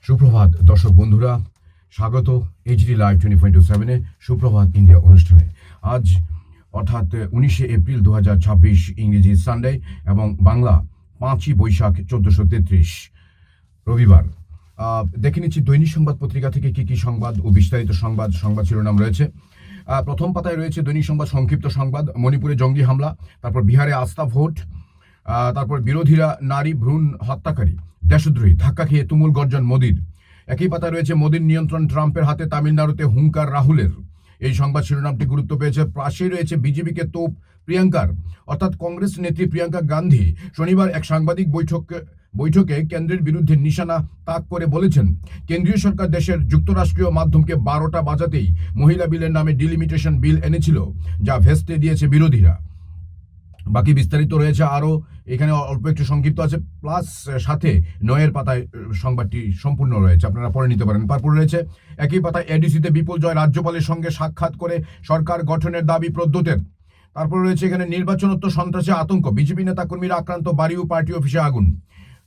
সুপ্রভাত দর্শক বন্ধুরা, স্বাগত এইচডি লাইভ 24/7 সুপ্রভাত ইন্ডিয়া অনুষ্ঠানে। আজ অর্থাৎ 19শে এপ্রিল 2026 ইংরেজি সানডে এবং বাংলা 5ই বৈশাখ 1433 রবিবার। দেখে নিচ্ছি দৈনিক সংবাদ পত্রিকা থেকে কি সংবাদ ও বিস্তারিত সংবাদ শিরোনাম রয়েছে। প্রথম পাতায় রয়েছে দৈনিক সংবাদ সংক্ষিপ্ত সংবাদ, মণিপুরে জঙ্গি হামলা, তারপর বিহারে আস্থা ভোট, তারপর বিরোধীরা নারী ভ্রূণ হত্যাকারী দেশদ্রোহী, ধাক্কা খেয়ে তুমুল গর্জন মোদির। একই পাতায় রয়েছে মোদির নিয়ন্ত্রণ ট্রাম্পের হাতে, তামিলনাড়ুতে হুঙ্কার রাহুলের। এই সংবাদ শিরোনামটি গুরুত্ব পেয়েছে। পাশেই রয়েছে বিজেপিকে তোপ প্রিয়াঙ্কার, অর্থাৎ কংগ্রেস নেত্রী প্রিয়াঙ্কা গান্ধী শনিবার এক সাংবাদিক বৈঠকে কেন্দ্রের বিরুদ্ধে নিশানা তাক করে বলেছেন, কেন্দ্রীয় সরকার দেশের যুক্তরাষ্ট্রীয় মাধ্যমকে 12টা বাজাতেই মহিলা বিলের নামে ডিলিমিটেশন বিল এনেছিল, যা ভেস্তে দিয়েছে বিরোধীরা। বাকি বিস্তারিত রয়েছে আরও, এখানে অল্প একটু সংক্ষিপ্ত আছে, প্লাস সাথে 9 পাতায় সংবাদটি সম্পূর্ণ রয়েছে, আপনারা পড়ে নিতে পারেন। তারপর রয়েছে একই পাতায় এডিসিতে বিপুল জয়, রাজ্যপালের সঙ্গে সাক্ষাৎ করে সরকার গঠনের দাবি প্রদ্যোতের। তারপর রয়েছে এখানে নির্বাচনোত্তর সন্ত্রাসে আতঙ্ক, বিজেপি নেতাকর্মীরা আক্রান্ত, বাড়ি ও পার্টি অফিসে আগুন।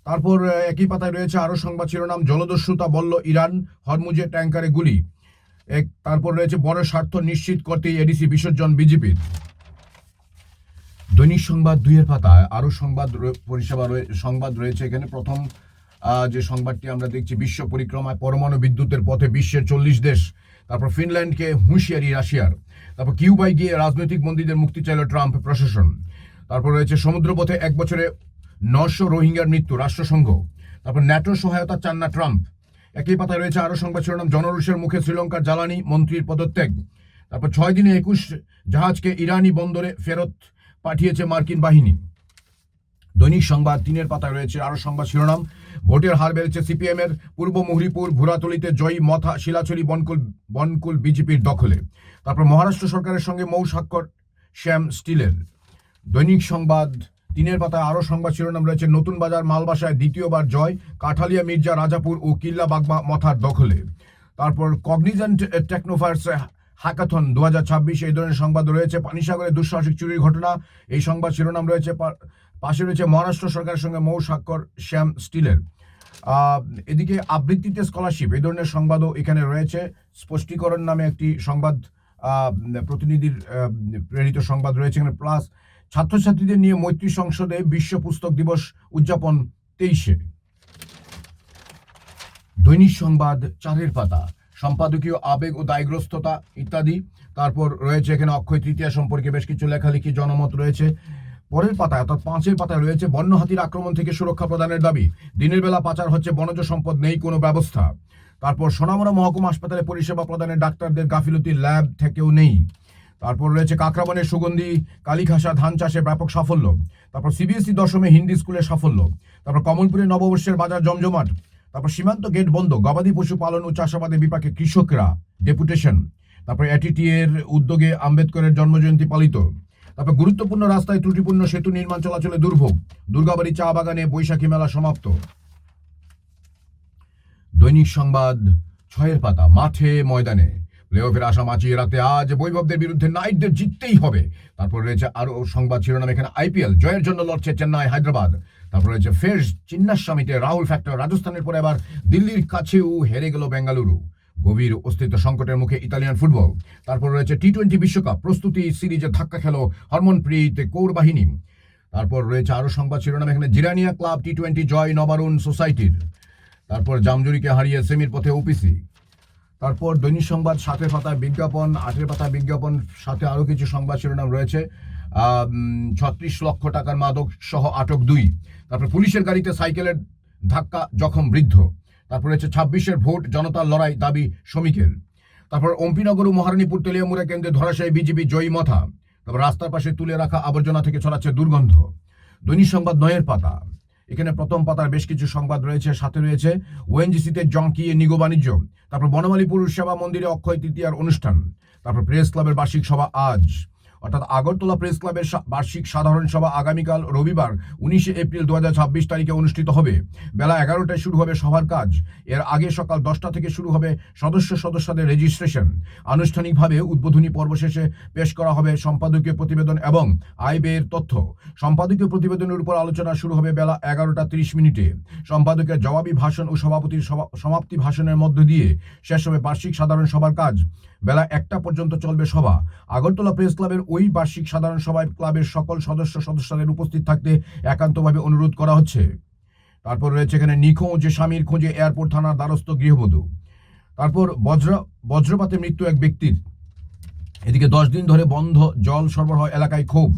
তারপর একই পাতায় রয়েছে আরও সংবাদ শিরোনাম, জলদস্যুতা বলল ইরান, হরমুজে ট্যাঙ্কারে গুলি। তারপর রয়েছে বড় স্বার্থ নিশ্চিত করতেই এডিসি বিসর্জন বিজেপির। দৈনিক সংবাদ 2 পাতায় আরও সংবাদ রয়েছে। এখানে প্রথম যে সংবাদটি আমরা দেখছি, বিশ্ব পরিক্রমায় পরমাণু বিদ্যুতের পথে বিশ্বের 40 দেশ। তারপর ফিনল্যান্ডকে হুঁশিয়ারি রাশিয়ার। তারপর কিউবায় গিয়ে রাজনৈতিক বন্দীদের মুক্তি চাইল ট্রাম্প প্রশাসন। তারপর রয়েছে সমুদ্রপথে 1 বছরে 900 রোহিঙ্গার মৃত্যু, রাষ্ট্রসংঘ। তারপর ন্যাটোর সহায়তা চান না ট্রাম্প। একই পাতায় রয়েছে আরও সংবাদ শিরোনাম, জনরোষের মুখে শ্রীলঙ্কার জ্বালানি মন্ত্রীর পদত্যাগ। তারপর 6 দিনে 21 জাহাজকে ইরানি বন্দরে ফেরত পাঠিয়েছে মার্কিন বাহিনী। দৈনিক সংবাদ 3 পাতায় রয়েছে আরো সংবাদ শিরোনাম, ভোটের হার বেড়েছে সিপিএম এর, পূর্ব মুহুরীপুর ভুরাতলিতে জয়ী মথা, শিলাছড়ি বনকুল বিজেপির দখলে। তারপর মহারাষ্ট্র সরকারের সঙ্গে মৌ স্বাক্ষর শ্যাম স্টিলের। দৈনিক সংবাদ 3 পাতায় আরো সংবাদ শিরোনাম রয়েছে, নতুন বাজার মালবাসায় দ্বিতীয়বার জয়, কাঠালিয়া, মির্জা, রাজাপুর ও কিল্লা বাগমা মথার দখলে। তারপর কগনিজেন্ট টেকনোফায়ার্স হ্যাকাথন 2026, এই ধরনের সংবাদ রয়েছে। পানিসাগরে দুঃসাহসিক চুরির ঘটনা, এই সংবাদ শিরোনাম রয়েছে। পাশে রয়েছে মহারাষ্ট্র সরকারের সঙ্গে মৌ স্বাক্ষর শ্যাম স্টিলের। এদিকে আবৃত্তিতে স্কলারশিপ, এই ধরনের সংবাদও এখানে রয়েছে। স্পষ্টীকরণ নামে একটি সংবাদ প্রতিনিধির প্রেরিত সংবাদ রয়েছে এখানে। প্লাস ছাত্রছাত্রীদের নিয়ে মৈত্রী সংসদে বিশ্ব পুস্তক দিবস উদযাপন 23-এ। দৈনিক সংবাদ 4 পাতা, সম্পাদকীয় আবেগ ও দায়গ্রস্ততা ইত্যাদি। তারপর রয়েছে এখানে অক্ষয় তৃতীয়া সম্পর্কে বেশ কিছু লেখালেখি, জনমত রয়েছে। পরের পাতায় অর্থাৎ 5 পাতায় রয়েছে, বন্য হাতির আক্রমণ থেকে সুরক্ষা প্রদানের দাবি, দিনের বেলা পাচার হচ্ছে বনজ সম্পদ, নেই কোনো ব্যবস্থা। তারপর সোনামুড়া মহকুমা হাসপাতালে পরিষেবা প্রদানের ডাক্তারদের গাফিলতি ল্যাব থেকেও নেই। তারপর রয়েছে কাকরাবনের সুগন্ধি কালীঘাসা ধান চাষে ব্যাপক সাফল্য। তারপর সিবিএসই দশমে হিন্দি স্কুলে সাফল্য। তারপর কমলপুরে নববর্ষের বাজার জমজমাট। তারপর সীমান্ত গেট বন্ধ, গবাদি পশু পালন ও চাষাবাদের বিপাকে কৃষকরা ডেপুটেশন। তারপর এটিটি এর উদ্যোগে আম্বেদকরের জন্মজয়ন্তী পালিত। তারপর গুরুত্বপূর্ণ রাস্তায় ত্রুটিপূর্ণ সেতু নির্মাণ চলাচলে দুর্ভোগ, দুর্গাবাড়ি চা বাগানে বৈশাখী মেলা সমাপ্ত। দৈনিক সংবাদ 6 পাতা, মাঠে ময়দানে প্লেঅফের আশা বাঁচিয়ে রাখতে আজ বৈভবদের বিরুদ্ধে নাইটদের জিততেই হবে। তারপর রয়েছে আরো সংবাদ শিরোনাম, এখানে আইপিএল জয়ের জন্য লড়ছে চেন্নাই হায়দ্রাবাদ। তারপর রয়েছে ফের চিন্নাস্বামীতে রাহুল ফ্যাক্টর, রাজস্থানের পরে এবার দিল্লির কাছেও হেরে গেল বেঙ্গালুরু, গভীর অস্তিত্ব সংকটের মুখে ইতালিয়ান ফুটবল। তারপর রয়েছে টি-20 বিশ্বকাপ প্রস্তুতি সিরিজে ধাক্কা খেল হরমনপ্রীত কৌর বাহিনী। তারপর রয়েছে আরো সংবাদ শিরোনাম, এখানে জিরানিয়া ক্লাব টি-20 জয় নবারুণ সোসাইটির। তারপর জামজুরিকে হারিয়ে সেমির পথে ওপিসি। তারপর দৈনিক সংবাদ 7 পাতায় বিজ্ঞাপন, 8 পাতায় বিজ্ঞাপন, সাথে আরো কিছু সংবাদ শিরোনাম রয়েছে। 36 লক্ষ টাকার মাদক সহ আটক 2। তারপর পুলিশের গাড়িতে সাইকেলের ধাক্কা, জখম বৃদ্ধ। তারপর রয়েছে 26-এর ভোট, জনতার লড়াই, দাবি শ্রমিকের। তারপর অম্পিনগর ও মহারানীপুর তেলিয়ামুড়া কেন্দ্রে ধরাশায়ী বিজেপি জয়ী মথা। তারপর রাস্তার পাশে তুলে রাখা আবর্জনা থেকে ছড়াচ্ছে দুর্গন্ধ। দৈনিক সংবাদ 9 পাতা, এখানে প্রথম পাতার বেশ কিছু সংবাদ রয়েছে। সাথে রয়েছে ওএনজিসিতে জঙ্কিয়ে নিগো বাণিজ্য। তারপর বনমালীপুর সেবা মন্দিরে অক্ষয় তৃতীয়ার অনুষ্ঠান। তারপর প্রেস ক্লাবের বার্ষিক সভা আজ। অর্থাৎ আগরতলা প্রেস ক্লাবের বার্ষিক সাধারণ সভা আগামীকাল রবিবার 19 এপ্রিল 2026 তারিখে অনুষ্ঠিত হবে। বেলা 11টায় শুরু হবে সভার কাজ। এর আগে সকাল 10টা থেকে শুরু হবে সদস্যদের রেজিস্ট্রেশন। আনুষ্ঠানিকভাবে উদ্বোধনী পর্ব শেষে পেশ করা হবে সম্পাদকীয় প্রতিবেদন এবং আয় ব্যয়ের তথ্য। সম্পাদকীয় প্রতিবেদনের উপর আলোচনা শুরু হবে বেলা 11টা 30 মিনিটে। সম্পাদকের জবাবি ভাষণ ও সভাপতির সমাপ্তি ভাষণের মধ্য দিয়ে শেষ হবে বার্ষিক সাধারণ সভার কাজ। বেলা 1টা পর্যন্ত চলবে সভা। আগরতলা প্রেস ক্লাবের ওই বার্ষিক সাধারণ সভায় ক্লাবের সকল সদস্যদের উপস্থিত থাকতে একান্তভাবে অনুরোধ করা হচ্ছে। তারপর রয়েছে এখানে নিখোঁজ স্বামীর খোঁজে এয়ারপোর্ট থানার দ্বারস্থ গৃহবধূ। তারপর বজ্রপাতে মৃত্যু এক ব্যক্তির। এদিকে 10 দিন ধরে বন্ধ জল সরবরাহ এলাকায় ক্ষোভ,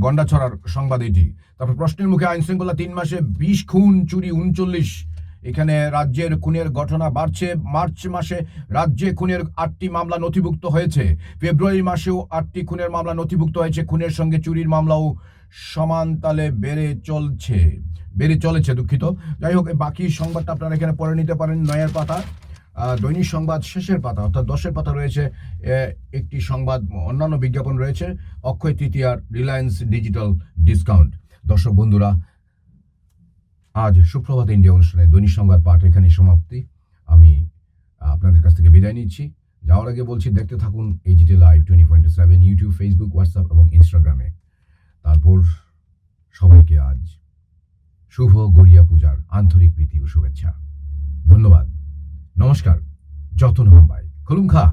গন্ডাছড়ার সংবাদ এটি। তারপর প্রশ্নের মুখে আইন শৃঙ্খলা 3 মাসে 20 খুন, চুরি 39। এখানে রাজ্যের খুনের ঘটনা বাড়ছে। মার্চ মাসে রাজ্যে খুনের 8টি মামলা নথিভুক্ত হয়েছে। ফেব্রুয়ারি মাসেও 8টি খুনের মামলা নথিভুক্ত হয়েছে। খুনের সঙ্গে চুরির মামলাও সমান তালে বেড়ে চলেছে। দুঃখিত। যাই হোক, বাকি সংবাদটা আপনারা এখানে পড়ে নিতে পারেন। নয়ের পাতা, দৈনিক সংবাদ শেষের পাতা অর্থাৎ 10-এর পাতা রয়েছে একটি সংবাদ, অন্যান্য বিজ্ঞাপন রয়েছে। অক্ষয় তৃতীয়ার রিলায়েন্স ডিজিটাল ডিসকাউন্ট। দর্শক বন্ধুরা, আজ সুপ্রভাত ইন্ডিয়া অনুষ্ঠানে দৈনিক সংবাদ পাঠ এখানে সমাপ্তি। আমি আপনাদের কাছ থেকে বিদায় নিচ্ছি। যাওয়ার আগে বলছি, দেখতে থাকুন HD live 24/7 YouTube, Facebook, WhatsApp এবং ইনস্টাগ্রামে। তারপর সবাইকে আজ শুভ গড়িয়া পূজার আন্তরিক প্রীতি ও শুভেচ্ছা। ধন্যবাদ, নমস্কার, যতন হম্বাই, খুলুমখা।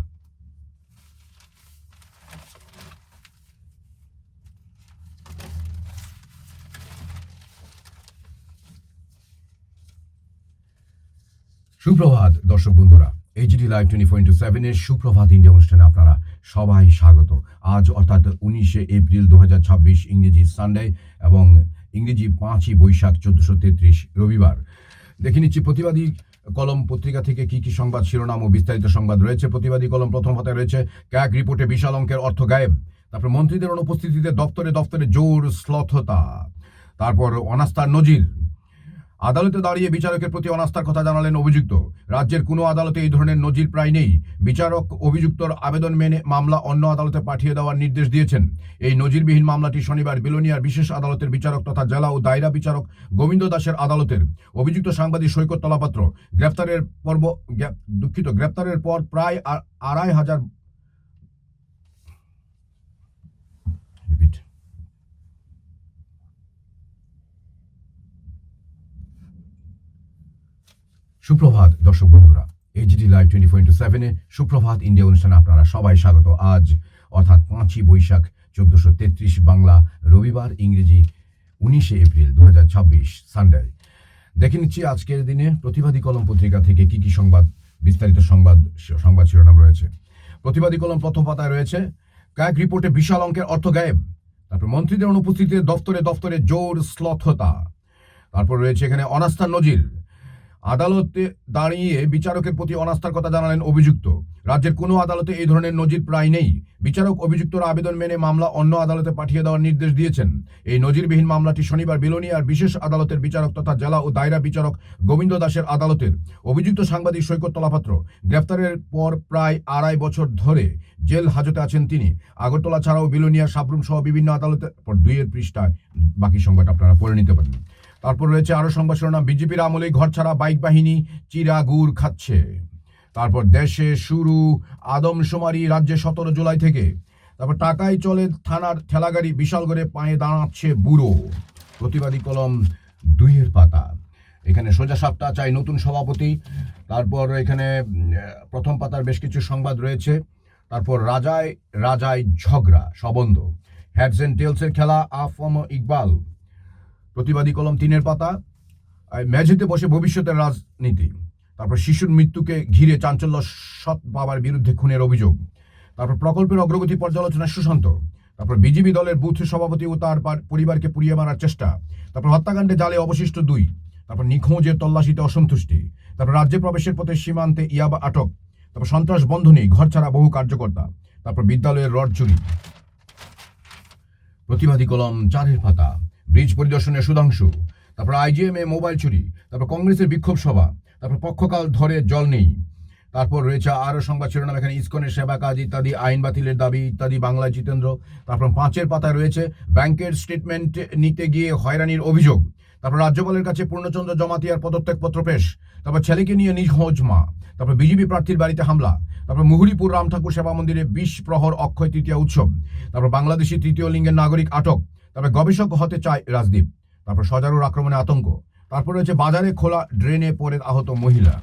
সুপ্রভাত দর্শক বন্ধুরা, এইচডি লাইভ 24/7 এর সুপ্রভাত ইন্ডিয়া অনুষ্ঠানে আপনারা সবাই স্বাগত। আজ অর্থাৎ 19 এপ্রিল 2026 ইংরেজি সানডে এবং ইংরেজি 5ই বৈশাখ 1433 রবিবার। দেখে নিচ্ছি প্রতিবাদী কলম পত্রিকা থেকে কি কি সংবাদ শিরোনাম ও বিস্তারিত সংবাদ রয়েছে। প্রতিবাদী কলম প্রথম পাতায় রয়েছে ক্যাগ রিপোর্টে বিশাল অঙ্কের অর্থ গায়েব। তারপর মন্ত্রীদের অনুপস্থিতিতে দপ্তরে জোর শ্লথতা। তারপর অনাস্থার নজির। আদালতে দাঁড়িয়ে বিচারকের প্রতি অনাস্থার কথা জানালেন অভিযুক্ত। রাজ্যের কোনো আদালতে এই ধরনের নজির প্রায় নেই। বিচারক অভিযুক্তর আবেদন মেনে মামলা অন্য আদালতে পাঠিয়ে দেওয়ার নির্দেশ দিয়েছেন। এই নজিরবিহীন মামলাটি শনিবার বিলোনিয়ার বিশেষ আদালতের বিচারক তথা জেলা ও দায়রা বিচারক গোবিন্দ দাসের আদালতের। অভিযুক্ত সাংবাদিক সৈকত তলাপাত্র গ্রেপ্তারের পর প্রায় 2,500 সুপ্রভাত দর্শক বন্ধুরা, এইচডি লাইভ 24/7 সুপ্রভাত ইন্ডিয়া অনুষ্ঠানে আপনারা সবাই স্বাগত। আজ অর্থাৎ 5ই বৈশাখ 1433 বাংলা রবিবার, ইংরেজি 19 এপ্রিল 2026 সানডে। দেখে নিচ্ছি আজকের দিনে প্রতিবাদী কলম পত্রিকা থেকে কি কি সংবাদ, বিস্তারিত সংবাদ শিরোনাম রয়েছে। প্রতিবাদী কলম প্রথম পাতায় রয়েছে ক্যাগ রিপোর্টে বিশাল অঙ্কের অর্থ গায়েব। তারপর মন্ত্রীদের অনুপস্থিতিতে দপ্তরে জোর শ্লথতা। তারপর রয়েছে এখানে অনাস্থার নজির। আদালতে দাঁড়িয়ে বিচারকের প্রতি অনাস্থার কথা জানালেন অভিযুক্ত। রাজ্যের কোনো আদালতে এই ধরনের নজির প্রায় নেই। বিচারক অভিযুক্তর আবেদন মেনে মামলা অন্য আদালতে পাঠিয়ে দেওয়ার নির্দেশ দিয়েছেন। এই নজিরবিহীন মামলাটি শনিবার বিলোনিয়ার বিশেষ আদালতের বিচারক তথা জেলা ও দায়রা বিচারক গোবিন্দ দাসের আদালতের। অভিযুক্ত সাংবাদিক সৈকত তলাপাত্র। গ্রেফতারের পর প্রায় 2.5 বছর ধরে জেল হাজতে আছেন তিনি। আগরতলা ছাড়াও বিলোনিয়া, সাবরুম সহ বিভিন্ন আদালতে। 2 পৃষ্ঠায় বাকি সংবাদ আপনারা পড়ে নিতে পারেন। তারপর রয়েছে আরো সংবাদ শিরোনাম বিজেপির আমলেই ঘরছাড়া বাইক বাহিনী চিরাগুড় খাচ্ছে। তারপর দেশে শুরু আদমশুমারি, রাজ্যে 17 জুলাই থেকে। তারপর টাকায় চলে থানার ঠেলাগাড়ি, বিশালগড়ে পায়ে দাঁড়াচ্ছে বুড়ো। প্রতিবাদী কলম 2-এর পাতা। এখানে সোজা সাপটা চাই নতুন সভাপতি। তারপর এখানে প্রথম পাতার বেশ কিছু সংবাদ রয়েছে। তারপর রাজায় ঝগড়া সবন্ধ। হেডস এন্ড টেলসের খেলা আফম ইকবাল। প্রতিবাদী কলম 3-এর পাতা। মেঝেতে বসে ভবিষ্যতের রাজনীতি। তারপর শিশুর মৃত্যুকে ঘিরে চাঞ্চল্য, সৎ বাবার বিরুদ্ধে খুনের অভিযোগ। তারপর প্রকল্পের অগ্রগতি পর্যালোচনা সুশান্ত। তারপর বিজেপি দলের বুথ সভাপতি ও তার পরিবারকে পুড়িয়ে মারার চেষ্টা। তারপর হত্যাকাণ্ডে জালে অবশিষ্ট 2। তারপর নিখোঁজের তল্লাশিতে অসন্তুষ্টি। তারপর রাজ্যে প্রবেশের পথে সীমান্তে ইয়াবা আটক। তারপর সন্ত্রাস বন্ধ নেই, ঘর ছাড়া বহু কার্যকর্তা। তারপর বিদ্যালয়ের রড চুরি। প্রতিবাদী কলম 4-এর পাতা। ব্রিজ পরিদর্শনে সুধাংশু। তারপর আইজিএমে মোবাইল চুরি। তারপর কংগ্রেসের বিক্ষোভ সভা। তারপর পক্ষকাল ধরে জল নেই। তারপর রয়েছে আরও সংবাদ শিরোনাম এখানে ইসকনের সেবা কাজ ইত্যাদি, আইন বাতিলের দাবি ইত্যাদি বাংলায় জিতেন্দ্র। তারপর 5-এর পাতায় রয়েছে ব্যাংকের স্টেটমেন্ট নিতে গিয়ে হয়রানির অভিযোগ। তারপর রাজ্যপালের কাছে পূর্ণচন্দ্র জমাতিয়ার পদত্যাগপত্র পেশ। তারপর ছেলেকে নিয়ে নিখোঁজ মা। তারপর বিজেপি প্রার্থীর বাড়িতে হামলা। তারপর মুহুরীপুর রাম ঠাকুর সেবা মন্দিরে 20 প্রহর অক্ষয় তৃতীয়া উৎসব। তারপর বাংলাদেশি তৃতীয় লিঙ্গের নাগরিক আটক। তারপর গবেষক হতে চায় রাজদীপ। তারপর সজারুর আক্রমণে আতঙ্ক। তারপর রয়েছে বাজারে খোলা ড্রেনে পড়ে আহত মহিলা।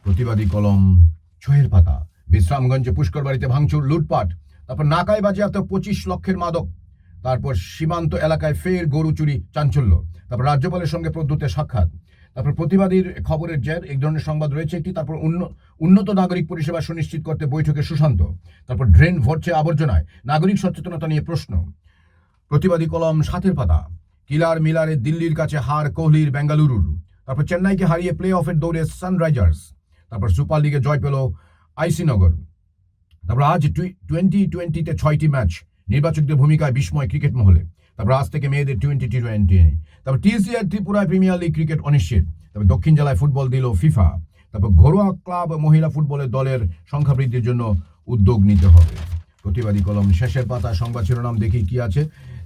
প্রতিবাদী কলম 6-এর পাতা, বিশ্রামগঞ্জে পুষ্কর বাড়িতে ভাঙচুর লুটপাট। তারপর নাকায় বাজেয়াপ্ত 25 লক্ষের মাদক। তারপর সীমান্ত এলাকায় ফের গরু চুরি চাঞ্চল্য। তারপর রাজ্যপালের সঙ্গে প্রদ্যুতের সাক্ষাৎ। তারপর প্রতিবাদীর খবরের জের, এক ধরনের সংবাদ রয়েছে একটি। তারপর উন্নত নাগরিক পরিষেবা সুনিশ্চিত করতে বৈঠকে সুশান্ত। তারপর ড্রেন ভরছে আবর্জনায়, নাগরিক সচেতনতা নিয়ে প্রশ্ন। প্রতিবাদী কলম 7-এর পাতা, কিলার মিলারে দিল্লির কাছে হার কোহলির বেঙ্গালুরুর। তারপর চেন্নাইকে হারিয়ে প্লে অফের দৌড়ে সানরাইজার্স। তারপর সুপার লিগে জয় পেল আইসি নগর। তারপর আজ টি-20-20-তে 6টি ম্যাচ, নির্বাচকদের ভূমিকায় বিস্ময় ক্রিকেট মহলে। তারপর আজ থেকে মেয়েদের টি-20। তারপর টিসিআর ত্রিপুরায় প্রিমিয়ার লিগ ক্রিকেট অনিশ্চিত। তারপর দক্ষিণ জেলায় ফুটবল দিল ফিফা। তারপর ঘরোয়া ক্লাব মহিলা ফুটবলের দলের সংখ্যা বৃদ্ধির জন্য উদ্যোগ নিতে হবে। প্রতিবাদী কলম শেষের পাতা সংবাদ শিরোনাম দেখি কি আছে।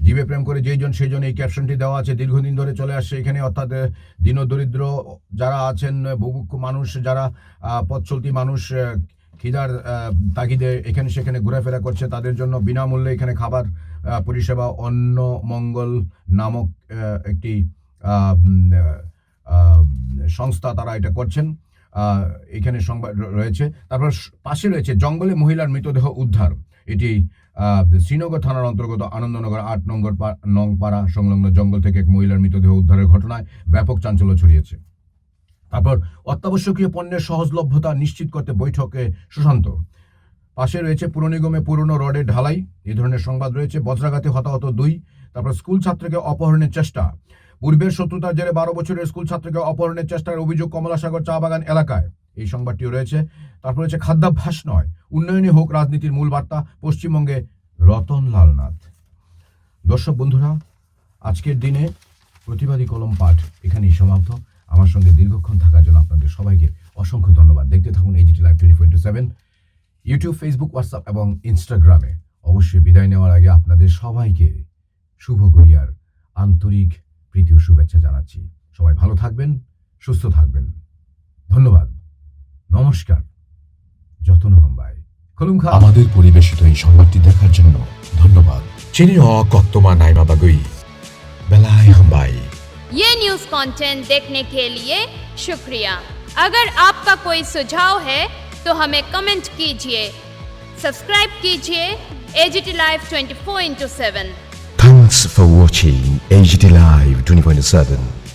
জীবে প্রেম করে যেইজন সেইজন, এই ক্যাপশনটি দেওয়া আছে, দীর্ঘদিন ধরে চলে আসছে এখানে। অর্থাৎ দীনদরিদ্র যারা আছেন, বুভুক্ষ মানুষ যারা, পথ চলতি মানুষ, খিদার তাগিদে এখানে সেখানে ঘোরাফেরা করছে, তাদের জন্য বিনামূল্যে এখানে খাবার পরিষেবা অন্ন মঙ্গল নামক একটি সংস্থা, তারা এটা করছেন। এখানে সংবাদ রয়েছে। তারপর পাশে রয়েছে জঙ্গলে মহিলার মৃতদেহ উদ্ধার। এটি শ্রীনগর থানার অন্তর্গত আনন্দনগর 8 নং পাড়া সংলগ্ন জঙ্গল থেকে এক মহিলার মৃতদেহ উদ্ধারের ঘটনায় ব্যাপক চাঞ্চল্য ছড়িয়েছে। তারপর অত্যাবশ্যকীয় পণ্যের সহজলভ্যতা নিশ্চিত করতে বৈঠকে সুশান্ত। পাশে রয়েছে পুর নিগমে পুরনো রডের ঢালাই, এই ধরনের সংবাদ রয়েছে। বজ্রাঘাতে হতাহত 2। তারপর স্কুল ছাত্রকে অপহরণের চেষ্টা। পূর্বের শত্রুতার জেরে 12 বছরের স্কুল ছাত্রকে অপহরণের চেষ্টার অভিযোগ কমলাসাগর চা বাগান এলাকায়, এই সংবাদটিও রয়েছে। তারপর রয়েছে খাদ্যাভ্যাস নয়, উন্নয়নই হোক রাজনীতির মূল বার্তা, পশ্চিমবঙ্গে রতনলাল নাথ। দর্শক বন্ধুরা, আজকের দিনে প্রতিবাদী কলম পাঠ এখানেই সমাপ্ত। আমার সঙ্গে দীর্ঘক্ষণ থাকার জন্য আপনাদের সবাইকে অসংখ্য ধন্যবাদ। দেখতে থাকুন AGT live 24/7, YouTube, Facebook, WhatsApp এবং ইনস্টাগ্রামে। অবশ্যই বিদায় নেওয়ার আগে আপনাদের সবাইকে শুভ গড়িয়ার আন্তরিক প্রীতি ও শুভেচ্ছা জানাচ্ছি। সবাই ভালো থাকবেন, সুস্থ থাকবেন। ধন্যবাদ, নমস্কার, যতন হাম্বাই খুলুমখা। আমাদের পরিবেশিত এই সংবাদটি দেখার জন্য ধন্যবাদ। চিনি কত্তমা নাইমা বাগুই বেলায় হাম্বাই। ये न्यूज़ कंटेंट देखने के लिए शुक्रिया। अगर आपका कोई सुझाव है तो हमें कमेंट कीजिए, सब्सक्राइब कीजिए AGT Live 24/7। Thanks for watching AGT Live 24/7.